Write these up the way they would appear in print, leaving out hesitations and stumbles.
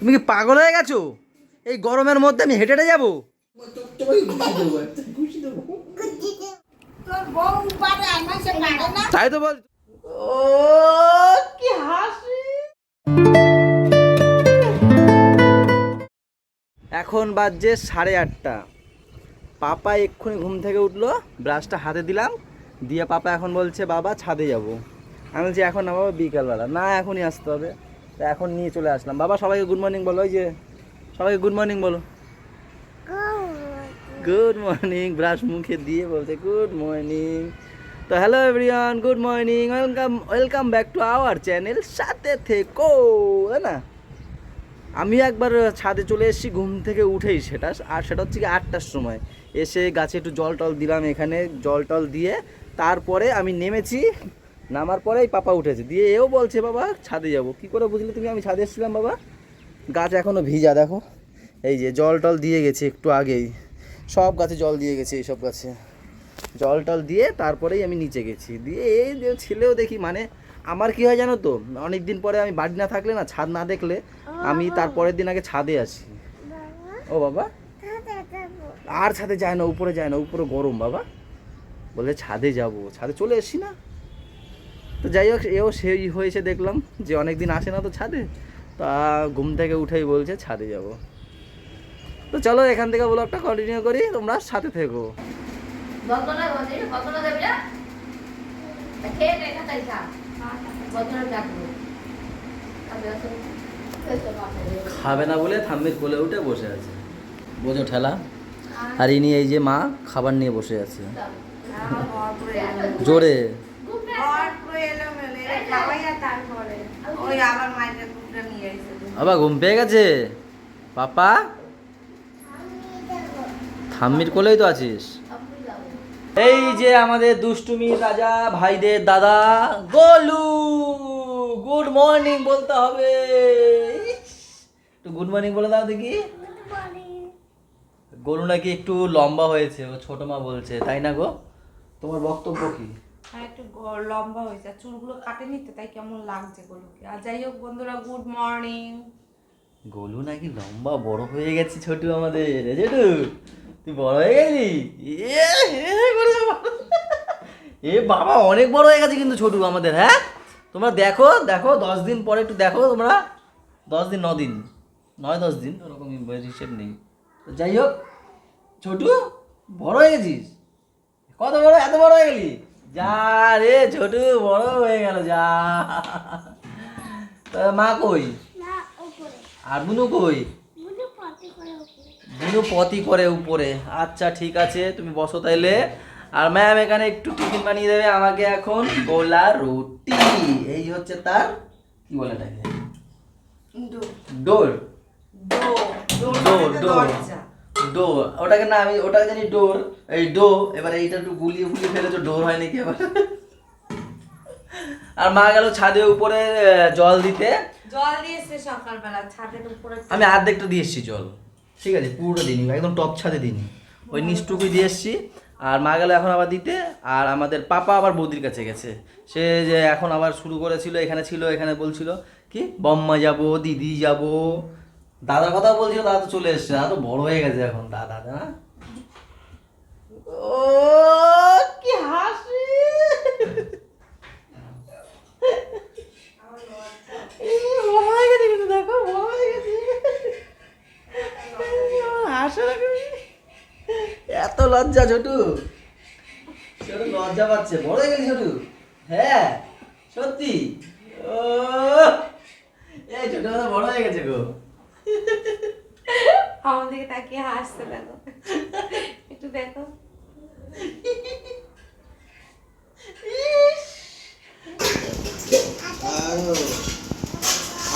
তুমি কি পাগল হয়ে গেছো? এই গরমের মধ্যে আমি হেঁটে হেঁটে যাবো? তাই তো বল। ও কি হাসি! এখন বাজছে 8:30। পাপা এক্ষুনি ঘুম থেকে উঠলো, ব্রাশটা হাতে দিলাম দিয়ে পাপা এখন বলছে বাবা ছাদে যাব। আমি বলছি এখন না বাবা, বিকালবেলা। না এখনই আসতে হবে। তো এখন নিয়ে চলে আসলাম। বাবা সবাইকে গুড মর্নিং বলো। ওই যে সবাইকে গুড মর্নিং বলো। Good morning. ব্রাশ মুখে দিয়ে বলছে গুড মর্নিং। তো hello everyone, good morning, welcome back to our channel সাথে থেকো, তাই না? আমি একবার ছাদে চলে এসেছি ঘুম থেকে উঠেই, সেটা হচ্ছে কি 8টার সময় এসে গাছে একটু জল টল দিলাম, এখানে জল টল দিয়ে তারপরে আমি নেমেছি। নামার পরেই পাপা উঠেছে, দিয়ে এও বলছে বাবা ছাদে যাব। কি করে বুঝলে তুমি আমি ছাদে এসেছিলাম বাবা? গাছ এখনও ভিজা, দেখো এই যে জল টল দিয়ে গেছে একটু আগেই, সব গাছে জল দিয়ে গেছে, এইসব গাছে জল টল দিয়ে তারপরেই আমি নিচে গেছি। দিয়ে এই যে ছেলেও দেখি, মানে আমার কি হয় জানো তো, অনেক দিন পরে আমি বাড়ি না থাকলে না, ছাদ না দেখলে আমি তারপরের দিন আগে ছাদে আসি। ও বাবা, আর ছাদে যায় না, উপরে যায় না, উপরে গরম বাবা। বলে ছাদে যাব, ছাদে চলে এসছি না। তো যাই হোক, এও সেই হয়েছে, দেখলাম যে অনেক দিন আসে না তো ছাদে, তা ঘুম থেকে উঠেই বলছে ছাদে যাব। তো চলো এখান থেকে ব্লগটা কন্টিনিউ করি, তোমরা সাথে থেকো। খাবে না বলে থাম্মির কোলে উঠে বসে আছে, বোঝো ঠেলা। আর ইনি এই যে মা খাবার নিয়ে বসে আছে জোরে। বাবা ঘুম পেয়ে গেছে পাপা? থাম্মির কোলেই তো আছিস। এই যে আমাদের দুষ্টুমি রাজা ভাইদের দাদা গোলু, গুড মর্নিং বলতে হবে। একটু গুড মর্নিং বলে দাও দেখি। গোলু নাকি একটু লম্বা হয়েছে, ও ছোট মা বলছে, তাই না গো? তোমার বক্তব্য কি? হ্যাঁ, একটু লম্বা হয়েছে, চুলগুলো কাটে নিতে, তাই কেমন লাগছে গোলুকে। আর যাই হোক বন্ধুরা, গুড মর্নিং। গোলু নাকি লম্বা বড় হয়ে গেছে ছোটু আমাদের। ছোটু তুই বড় হয়ে গেলি? এ বাবা অনেক বড় হয়ে গেছে কিন্তু ছোটু আমাদের। হ্যাঁ তোমরা দেখো দেখো, 10 দিন পরে একটু দেখো তোমরা, 10 দিন 9 দিন, 9-10 দিন ওরকম হিসেব নেই। তো যাই হোক ছোটু বড় হয়ে গেছিস। কত বড়, এত বড় হয়ে গেলি? যা রে ছোটু বড় হয়ে গেল যা। মা কই? আর বুনু কই? বুনু পটি করে উপরে। আচ্ছা ঠিক আছে, তুমি বসো তাইলে। আর ম্যাম এখানে একটু টিফিন বানিয়ে দেবে আমাকে এখন, গোলা রুটি। এই হচ্ছে তার কি বলে এটাকে, ডোর। ডোর ডোর ওটাকে না, আমি ওটাকে জানি ডোর, এই ডো। এবার এইটা একটু গুলিয়ে গুলিয়ে ফেলেছো, ডোর হয় নাকি আবার। আর মা গেল ছাদে উপরে জল দিতে। জল দিয়েছে সকালবেলা ছাদের উপরে, আমি অর্ধেকটা দিয়ে এসছি জল, ঠিক আছে, পুরোটা দিইনি, একদম টপ ছাদে দিইনি, ওই নিচটুকুই দিয়ে এসছি। আর মা গেল এখন আবার দিতে। আর আমাদের পাপা আবার বৌদির কাছে গেছে, সে যে এখন আবার শুরু করেছিল, এখানে ছিল, এখানে বলছিল কি বম্মা যাব, দিদি যাব, দাদার কথা বলছিল। দাদা তো চলে এসছে, দাদা তো বড় হয়ে গেছে এখন দাদা না। ও কি হাসি! বড় হয়ে গেছে কিন্তু, দেখো বড় হয়ে গেছে। এত লজ্জা ছোটু, ছোটু লজ্জা পাচ্ছে, বড় হয়ে গেছে ছোটু। হ্যাঁ সত্যি। ও এই ছোট বড় হয়ে গেছে গো। আমার দিকে তাকিয়ে হাসতে, দেখো একটু দেখো।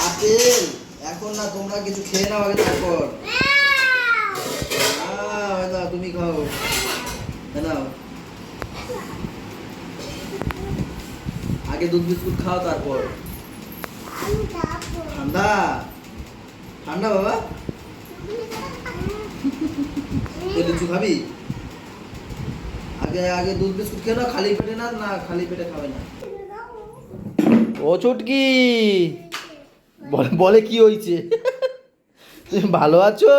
আপেল এখন না, তোমরা কিছু খেয়ে নাও আগে, তারপর তুমি খাও। নাও আগে দুধ বিস্কুট খাও, তারপর ঠান্ডা ঠান্ডা বাবা। লিচু খাবি? আগে আগে দুধ বিস্কুট খেয়ে নাও, খালি পেটে না, না খালি পেটে খাবে না। ও চুটকি বলে কি হয়েছে? তুমি ভালো আছো?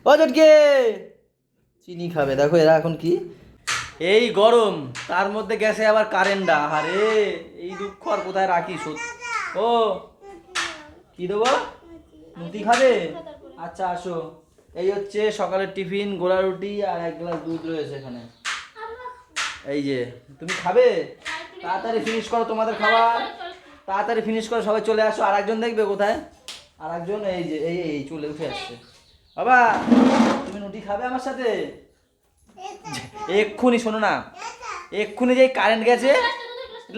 ও চটকে চিনি খাবে, দেখো এরা এখন কি এই গরম, তার মধ্যে গেছে আবার কারেন্টটা। আরে এই দুঃখ আর কোথায় রাখি। ও কি দেবো? মুটি খাবে? আচ্ছা আসো। এই হচ্ছে সকালের টিফিন, গোলা রুটি আর 1 গ্লাস দুধ রয়েছে এখানে। এই যে তুমি খাবে, তাড়াতাড়ি ফিনিশ করো তোমাদের খাবার, তাড়াতাড়ি ফিনিশ করো, সবাই চলে আসো। আর একজন দেখবে কোথায়? আর একজন এই যে এই এই চলে উঠে আসছে। বাবা তুমি রুটি খাবে আমার সাথে? এক্ষুনি শোনো না, এক্ষুনি যে কারেন্ট গেছে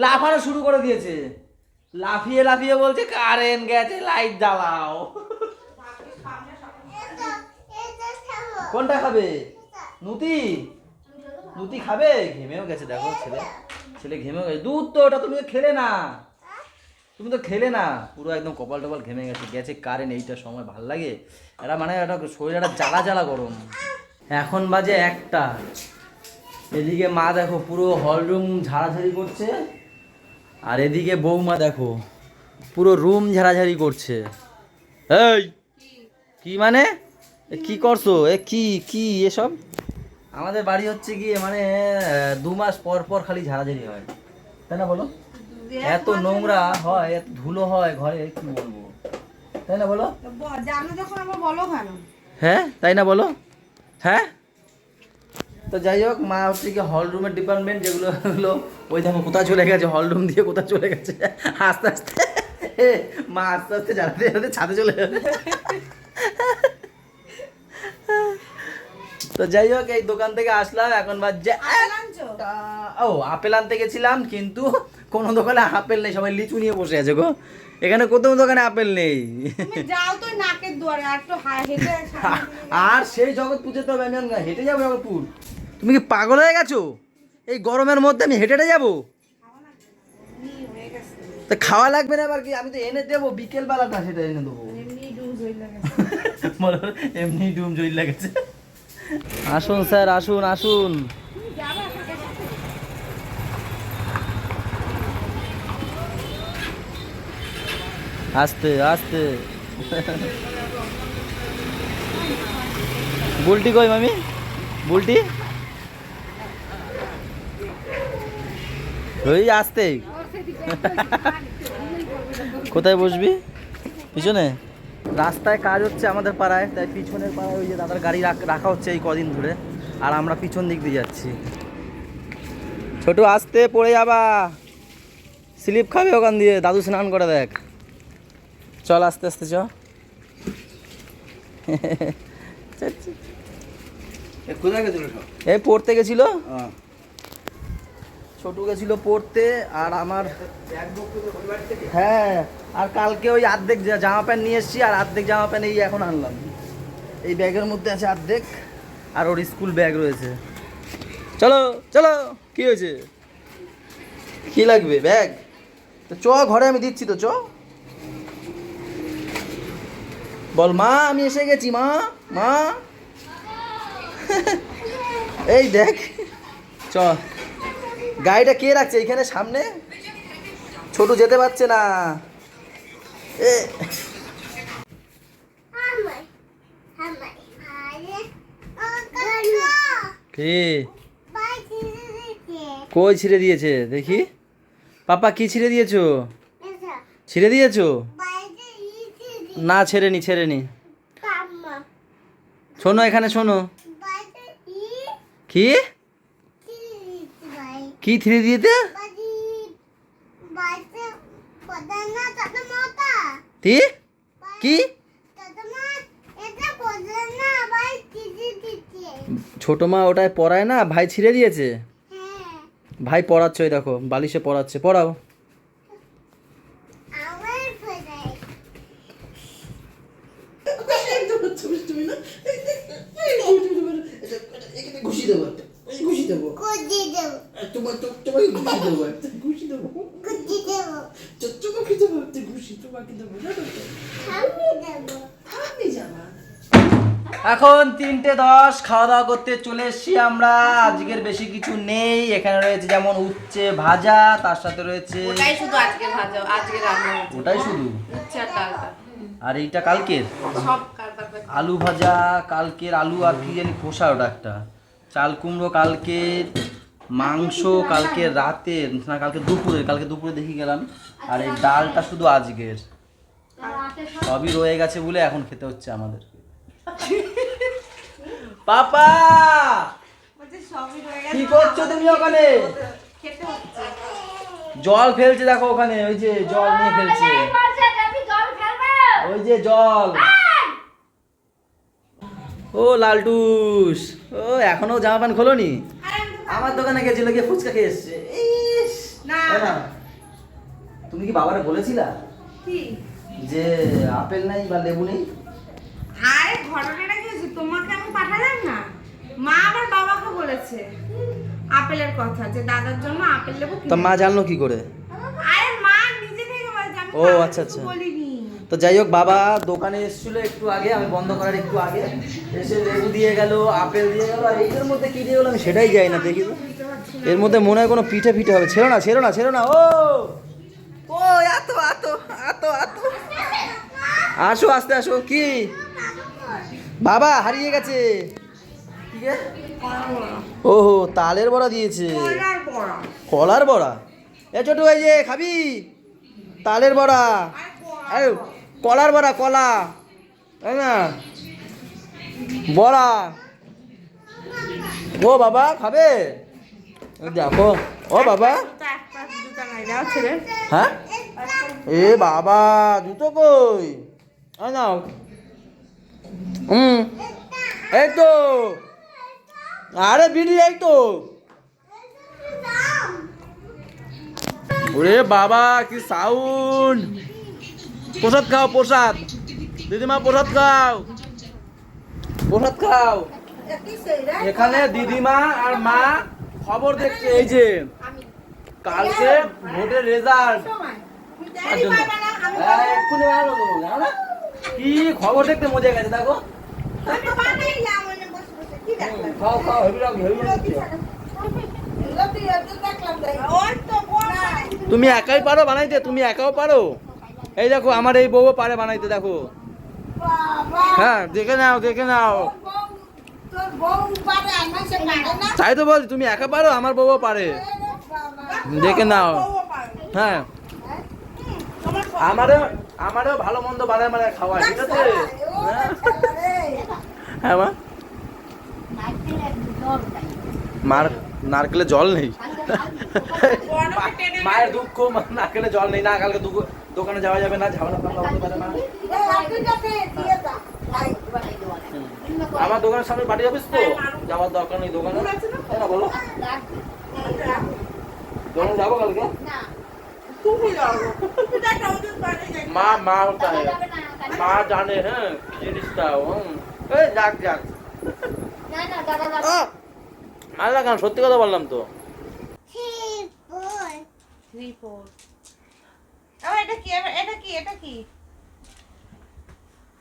লাফানো শুরু করে দিয়েছে, লাফিয়ে লাফিয়ে বলছে কারেন্ট গেছে, লাইট জ্বালাও। কোনটা খাবে? নুতি? নুতি খাবে? ঘেমেও গেছে দেখো, ছেলে ছেলে ঘেমেও গেছে। দুধ তো ওটা তুমি তো খেলে না, তুমি তো খেলে না, পুরো একদম কপাল টপাল ঘেমে গেছে। গেছে কারেন্ট এইটার সময়, ভাল লাগে এটা, মানে এটা শরীর একটা জ্বালা জ্বালা গরম। এখন বাজে 1টা। এদিকে মা দেখো পুরো হলরুম ঝাড়াঝাড়ি করছে, আর এদিকে বৌমা দেখো পুরো রুম ঝাড়াঝাড়ি করছে। এই কি মানে কি করছো? এ কি কি এসব? আমাদের বাড়ি হচ্ছে কি মানে 2 মাস পর পর খালি ঝাড়াঝাড়ি হয়, তাই না বলো? এত নোংরা হয়, এত ধুলো হয় ঘরে, কি বলবো, তাই না বলো? জানো যখন আবার বলো কেন? হ্যাঁ তাই না বলো? হ্যাঁ তো যাই হোক, মা হচ্ছে কি হল রুমের ডিপার্টমেন্ট যেগুলো হলো, ওই দেখো কোথায় চলে গেছে, হল রুম দিয়ে কোথায় চলে গেছে আস্তে আস্তে। মা আস্তে আস্তে জ্বালাতে জ্বালাতে ছাদে চলে যাবে। তো যাই হোক, এই দোকান থেকে আসলাম, এখন বাজছে ও আপেল আনতে গেছিলাম, কিন্তু কোনো দোকানে আপেল নেই, সবাই লিচু নিয়ে বসে আছে গো। এখানে কোথাও দোকানে আপেল নেই। যাও তো নাকের দুয়ারে, আর তো হেঁটে আর সেই জগৎপুর যেতে হবে, আমি হেঁটে যাবো জগৎপুর? তুমি কি পাগল হয়ে গেছো? এই গরমের মধ্যে আমি হেঁটে হেঁটে যাবো? তা খাওয়া লাগবে না আবার কি? আমি তো এনে দেবো বিকেল বেলাটা, সেটা এনে দেবো। এমনি ডুম জইল লাগেছে। আসুন স্যার, আসুন আসুন। আস্তে আস্তে। বুলটি কই মামি? বুলটি ওই আসতে। কোথায় বসবি? পিছনে? রাস্তায় কাজ হচ্ছে আমাদের পাড়ায়, তাই পিছনের পাড়ায় ওই যে দাদার গাড়ি রাখা হচ্ছে এই কদিন ধরে, আর আমরা পিছন দিক দিয়ে যাচ্ছি। ছোট আসতে, পড়ে যাবা, স্লিপ খাবে ওখান দিয়ে, দাদু স্নান করে দেখ। চল আস্তে আস্তে চ। এই পড়তে গেছিল, ছোটু গেছিল পড়তে, আর আমার হ্যাঁ, আর কালকে ওই অর্ধেক জামা প্যান্ট নিয়ে এসেছি, আর অর্ধেক জামা প্যান্ট এই এখন আনলাম। এই ব্যাগের মধ্যে আছে অর্ধেক, আর ওর স্কুল ব্যাগ রয়েছে। চলো চলো, কি হয়েছে? কি লাগবে ব্যাগ? তো চ, ঘরে আমি দিচ্ছি তো, চ। বল মা আমি এসে গেছি, মা মা। এই দেখ, চ। গাড়িটা কে রাখছে এইখানে সামনে? ছোট যেতে পারছে না। এ কে কই ছিঁড়ে দিয়েছে দেখি? পাপা কি ছিঁড়ে দিয়েছো? ছিঁড়ে দিয়েছো? না ছেড়েনি, ছেড়েনি। শোনো এখানে শোনো। কি কি ছিঁড়ে দিয়েছে? কি কি? ছোট মা ওটায় পড়ায় না, ভাই ছিঁড়ে দিয়েছে। ভাই পড়াচ্ছে, ওই দেখো বালিশে পড়াচ্ছে, পড়াও। ঘুষি দেবো, ঘুষি দেবো, তোমার তোমাকে ঘুষি দেবো, ঘুষি দেবো, তোমাকে দেবো, ঘুষি তোমাকে দেবো। এখন 3:10, খাওয়া দাওয়া করতে চলে এসেছি আমরা। আজকের বেশি কিছু নেই, এখানে রয়েছে যেমন উচ্ছে ভাজা, তার সাথে রয়েছে ওটাই শুধু আজকে ভাজা, আজকে রান্না হচ্ছে। ওটাই শুধু উচ্ছে আর ডালটা। আর এইটা কালকের সব কারবার করে। আলু ভাজা কালকের, আলু আর কি জানি খোসা ওটা একটা, চাল কুমড়ো কালকের, মাংস কালকে রাতের না কালকে দুপুরে দেখি গেলাম, আর এই ডালটা শুধু আজকের। সবই রয়ে গেছে বলে এখন খেতে হচ্ছে আমাদের। পাপা বলছে সবই রয়ে গেছে, কি করছো তুমি ওখানে? খেতে হচ্ছে। জল ফেলছে দেখো ওখানে, ওই যে জল নিয়ে ফেলছে, ওই যে জল। ও লালটুস, ও এখনো জামা প্যান্ট খোলোনি? আমার দোকানে গেছিল গিয়ে ফুচকা খেয়ে এসছে। ইস, না। না তুমি কি বাবারে বলেছিলা কি যে আপেল নাই বা লেবু নেই? আরে ঘটনাটা কি হয়েছে, তোমাকে আমি পাঠালাম না, মা আবার বাবাকে বলেছে আপেলের কথা, যে দাদার জন্য আপেল লেবু তা মা জানলো কি করে? আরে মা নিজে থেকে বলেছে, আমি ও, বাবাকে আচ্ছা, কিছু আচ্ছা। বলিনি। তো যাই হোক, বাবা দোকানে এসেছিল একটু আগে, আমি বন্ধ করার একটু আগে এসে লেবু দিয়ে গেল, আপেল দিয়ে গেল, আর এইটার মধ্যে কি দিয়ে গেলো আমি সেটাই যাই না, দেখি তো। এর মধ্যে মনে হয় কোনো পিঠে হবে। ছেড়ো না ও ও এত আসো, আস্তে আসো। কি বাবা হারিয়ে গেছে? কি রে? ওহো, তালের বড়া দিয়েছে। কলার বড়া। কলার বড়া? এ ছোটু, এই যে খাবি তালের বড়া? আরে কলার বড়া, কলা, তাই না? বড়া। ও বাবা খাবে? দেখো, ও বাবা। হ্যাঁ, এ বাবা জুতো কই? নাও। এই তো, আরে বিড়ি এই তো। ওরে বাবা কি সাউন্ড! প্রসাদ খাও, প্রসাদ। দিদিমা প্রসাদ খাও, প্রসাদ খাও। এখানে দিদিমা আর মা খবর দেখছে, এই যে কালকে ভোটের রেজাল্ট। এক্ষুনি বানাবো, জানো না? কি খবর দেখতে মজা গেছে দেখো। খাও খাও, হেভি লাগছে। তুমি একাই পারো বানাইতে? তুমি একাও পারো? এই দেখো আমার এই বউ পারে বানাইতে, দেখো। হ্যাঁ, দেখে নাও। তাই তো বলছি, তুমি একা পারো, আমার বউ পারে, দেখে নাও। হ্যাঁ, আমারও ভালো মন্দ বানায় খাওয়ায়, ঠিক আছে? হ্যাঁ মা, মার নারকেলে জল নেই। মায়ের দুঃখ, নারকেলে জল নেই। না, কালকে দোকানে যাওয়া যাবে না, ঝামেলা হতে পারে না। আমার দোকানের সামনে পাঠিয়ে যাবিস তো? যাওয়ার দরকার নেই দোকানে, তাই না বলো? দোকানে যাবো কালকে? মা ওটাই মা জানে। হ্যাঁ, কি জিনিসটা। যাক মারলা কেন? সত্যি কথা বললাম তো।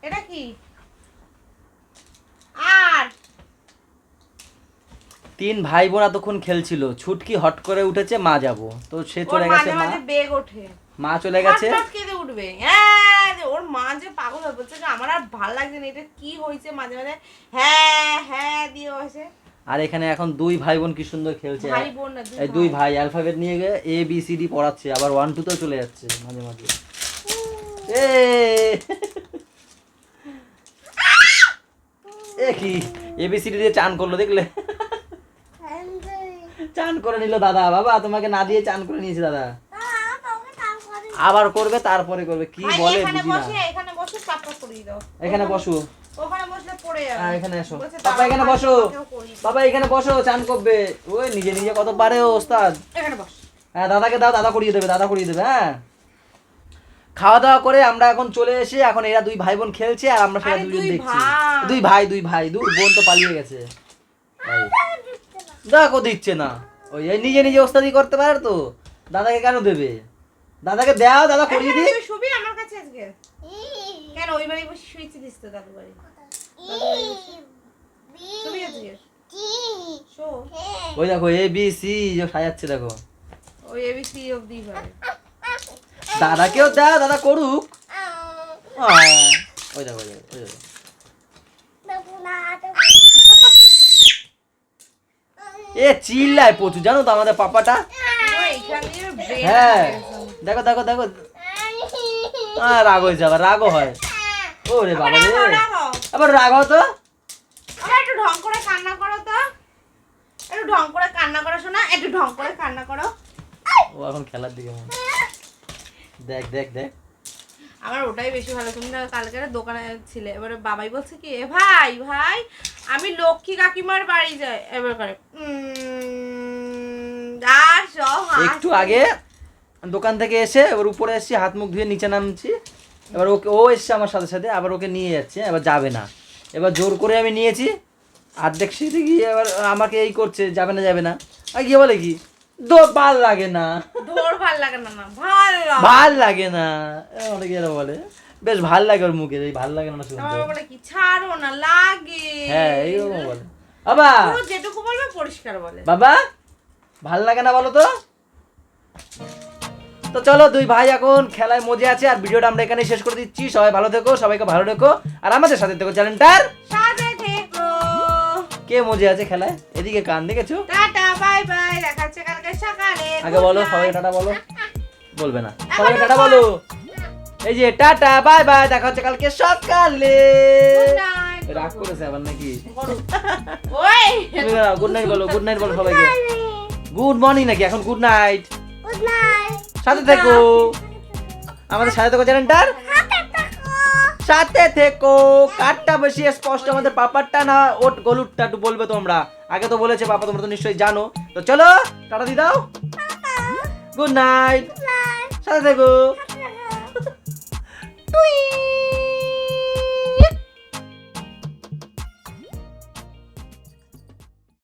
এটা কি? আর তিন ভাই বোন এতক্ষণ খেলছিল, ছুটকি হট করে উঠেছে মা যাবো, তো সে চলে গেছে। বেগ ওঠে, মা চলে গেছে। কেঁদে উঠবে। হ্যাঁ, ওর মা যে পাগল হয়ে বলছে যে আমার আর ভালো লাগছে না, এটা কি হয়েছে, মাঝে মাঝে হ্যাঁ দিয়ে বসে। আর এখানে এখন দুই ভাই বোন কি সুন্দর খেলছে। ভাই বোন না, এই দুই ভাই অ্যালফাবেট নিয়ে গিয়ে ABCD পড়াচ্ছে, আবার 1 2 তেও চলে যাচ্ছে মাঝে মাঝে। এ কি ABCD দিয়ে চান করলো, দেখলে? চান করে নিল দাদা। বাবা তোমাকে না দিয়ে চান করে নিয়েছে দাদা। আবার করবে, তারপরে করবে, কি বলে বুঝি না। এখানে বসে চাপটা করিয়ে দাও। এখানে বসো। ওখানে বসলে পড়ে যাবে। এখানে এসো পাপা, এখানে বসো। বাবা এখানে বসো, চান করবে। ওই নিজে কত পারে ও ওস্তাদ। এখানে বস। হ্যাঁ, দাদাকে দাও, দাদা করিয়ে দেবে। হ্যাঁ, খাওয়া দাওয়া করে আমরা এখন চলে এসে, এখন এরা দুই ভাই বোন খেলছে আর আমরা সেটা দুজন দেখছি। দুই ভাই দূর, বোন তো পালিয়ে গেছে। দেখো দিচ্ছে না, ওই নিজে ওস্তাদি করতে পারে তো, দাদাকে কেন দেবে? দাদাকে দাও, দাদা করিয়ে দিই। তুই শুবি আমার কাছে আজকে? কেন ওই বাড়ি বসে শুইতে দিস তো? দাদু বাড়ি শুবি আজকে? শো। ওই দেখো ABC যে সাজাচ্ছে, দেখো। ওই ABC অবধি পারে। দাদাকেও দাও, দাদা করুক। ওই দেখো ওই দেখো, ওই দেখো। এ চিল্লায় প্রচুর জানো তো আমাদের পাপাটা। হ্যাঁ দেখো দেখো দেখো, রাগ হয়েছে, আবার রাগও হয়। ওরে বাবা রে, আবার রাগ হতো। একটু ঢং করে কান্না করো তো, একটু ঢং করে কান্না করো শোনা, একটু ঢং করে কান্না করো। ও এখন খেলার দিকে মন। দেখ দেখ দেখ, আমার ওটাই বেশি ভালো। তুমি না কালকে দোকানে ছিলে, এবারে বাবাই বলছে কি এ ভাই ভাই আমি লক্ষ্মী কাকিমার বাড়ি যাই, এবার করে একটু আগে দোকান থেকে এসে এবার উপরে এসেছি, হাত মুখ ধুয়ে নিচে নামছি, এবার ওকে ও এসছে আমার সাথে সাথে, আবার ওকে নিয়ে যাচ্ছে, এবার যাবে না, এবার জোর করে আমি নিয়েছি, অর্ধেক সিটে গিয়ে এবার আমাকে এই করছে যাবে না যাবে না, আর গিয়ে বলে কি ভাল লাগে না, দৌড় ভাল লাগে না, না ভাল লাগে না, অনেকে এরা বলে, বেশ ভাল লাগে ওর মুখে, এই ভাল লাগে না শুনতে। আমার বলে কি ছাড়ো না লাগে, হ্যাঁ এইরকম বলে। বাবা যেটুকু বলবে পরিষ্কার বলে, বাবা ভাল লাগে না বলো তো। তো চলো দুই ভাই এখন খেলায় মজে আছে, আর ভিডিওটা আমরা এখানে শেষ করে দিচ্ছি। সবাই ভালো থেকো, সবাইকে ভালো রেখো, আর আমাদের সাথে থেকো চ্যানেলটার সাথে থেকো। কে মজে আছে খেলায়, এদিকে কান দেখেছো। টাটা বাই বাই, দেখা হচ্ছে কালকে সকালে। আগে বলো সবাইকে টাটা বলো, বলবে না, সবাইকে টাটা বলো, এই যে টাটা বাই বাই, দেখা হচ্ছে কালকে সকালে। রাগ করেছে আবার নাকি, ওই গুড নাইট বলো, গুড নাইট বলো সবাইকে, গুড মর্নিং নাকি এখন, গুড নাইট, সাথে থেকো, আমাদের সাথে থেকো চ্যানেলটার সাথে থেকো। কাঠটা বেশি স্পষ্ট আমাদের পাপারটা না ওট গলুরটা একটু বলবে তোমরা, আগে তো বলেছে পাপা, তোমরা তো নিশ্চয়ই জানো। তো চলো টাটা দি দাও, গুড নাইট, সাথে থেকো। টুই।